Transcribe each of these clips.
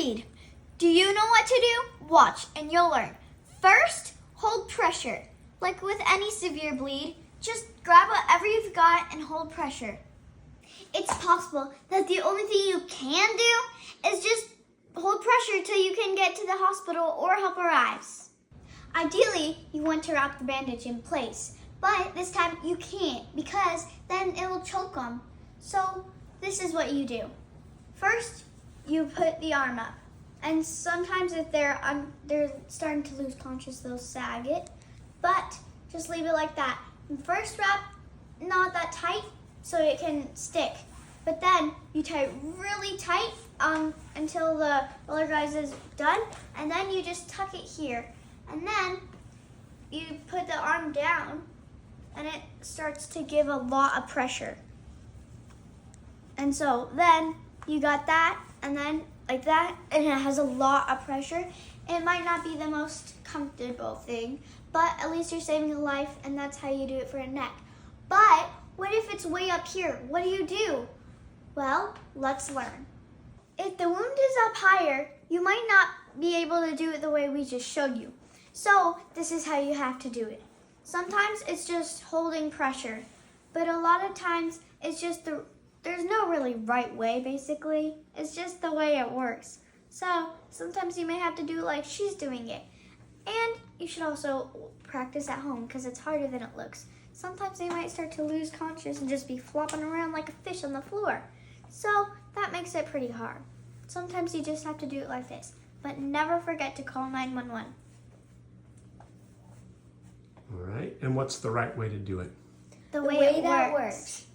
bleed. Do you know what to do? Watch and you'll learn. First, hold pressure. Like with any severe bleed, just grab whatever you've got and hold pressure. It's possible that the only thing you can do is just hold pressure till you can get to the hospital or help arrives. Ideally, you want to wrap the bandage in place, but this time you can't because then it will choke them. So this is what you do. First, you put the arm up, and sometimes if they're starting to lose conscious, they'll sag it, but just leave it like that. And first wrap not that tight so it can stick, but then you tie it really tight until the roller gauze is done, and then you just tuck it here, and then you put the arm down, and it starts to give a lot of pressure. And so then you got that, and then like that, and it has a lot of pressure. It might not be the most comfortable thing, but at least you're saving a life, and that's how you do it for a neck. But what if it's way up here? What do? Well, let's learn. If the wound is up higher, you might not be able to do it the way we just showed you. So this is how you have to do it. Sometimes it's just holding pressure, but a lot of times it's just there's no really right way, basically. It's just the way it works. So sometimes you may have to do it like she's doing it. And you should also practice at home because it's harder than it looks. Sometimes they might start to lose consciousness and just be flopping around like a fish on the floor. So that makes it pretty hard. Sometimes you just have to do it like this. But never forget to call 911. All right, and what's the right way to do it? The way that works.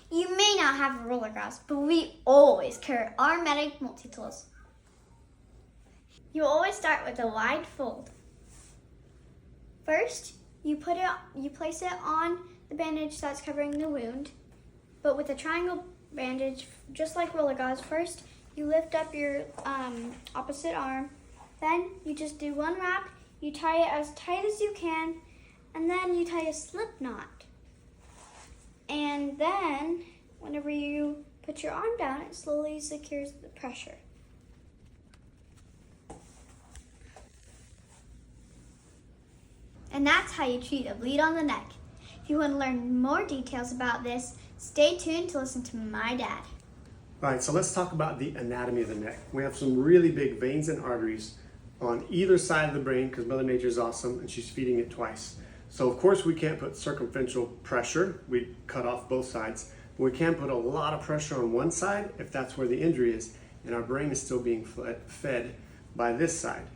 You may not have a roller gauze, but we always carry our medic multi-tools. You always start with a wide fold. First, you place it on the bandage that's covering the wound, but with a triangle bandage, just like roller gauze. First, you lift up your opposite arm, then you just do one wrap, you tie it as tight as you can, and then you tie a slip knot. And then, whenever you put your arm down, it slowly secures the pressure. And that's how you treat a bleed on the neck. If you want to learn more details about this, stay tuned to listen to my dad. All right, so let's talk about the anatomy of the neck. We have some really big veins and arteries on either side of the brain because Mother Nature is awesome and she's feeding it twice. So of course we can't put circumferential pressure. We cut off both sides. But we can put a lot of pressure on one side if that's where the injury is and our brain is still being fed by this side.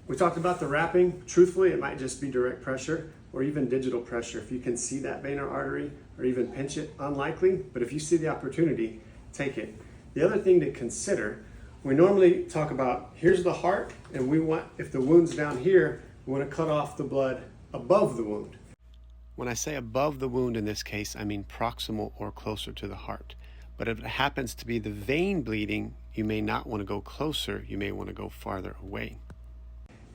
We talked about the wrapping. Truthfully, it might just be direct pressure or even digital pressure. If you can see that vein or artery or even pinch it, unlikely, but if you see the opportunity, take it. The other thing to consider, we normally talk about here's the heart, and we want, if the wound's down here, we want to cut off the blood above the wound. When I say above the wound in this case, I mean proximal or closer to the heart. But if it happens to be the vein bleeding, you may not want to go closer, you may want to go farther away.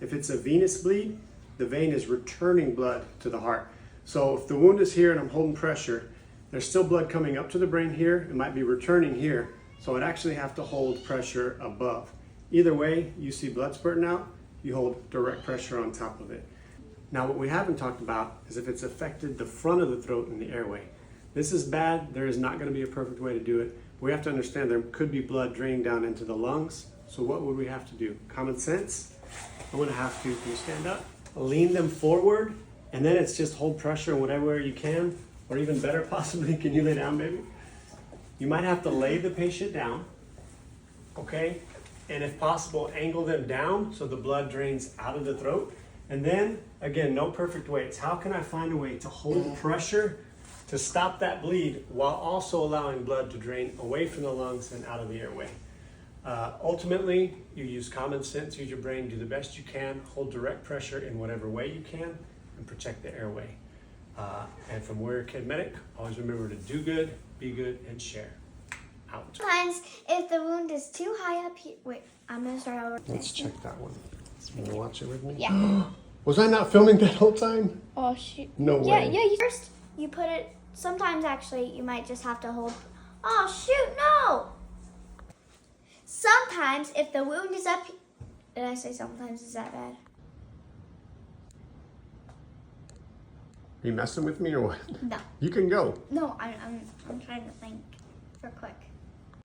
If it's a venous bleed, the vein is returning blood to the heart. So if the wound is here and I'm holding pressure, there's still blood coming up to the brain here, it might be returning here, so I'd actually have to hold pressure above. Either way, you see blood spurting out, you hold direct pressure on top of it. Now what we haven't talked about is if it's affected the front of the throat and the airway. This is bad, there is not going to be a perfect way to do it. We have to understand there could be blood draining down into the lungs, so what would we have to do? Common sense? I'm going to have to, can you stand up? Lean them forward, and then it's just hold pressure in whatever way you can, or even better possibly, can you lay down, baby? You might have to lay the patient down, okay? And if possible, angle them down so the blood drains out of the throat. And then, again, no perfect way. It's how can I find a way to hold pressure to stop that bleed while also allowing blood to drain away from the lungs and out of the airway. Ultimately, you use common sense, use your brain, do the best you can, hold direct pressure in whatever way you can, and protect the airway. And from Warrior Kid Medic, always remember to do good, be good, and share. Out. Sometimes, if the wound is too high up here, wait, I'm gonna start over. Let's check that one. You wanna watch it with me? Yeah. Was I not filming that whole time? Oh shoot. No way. Yeah. First, you put it. Sometimes, actually, you might just have to hold. Oh shoot! No. sometimes if the wound is up, did I say sometimes? Is that bad? Are you messing with me or what? No. You can go. No, I'm trying to think for quick.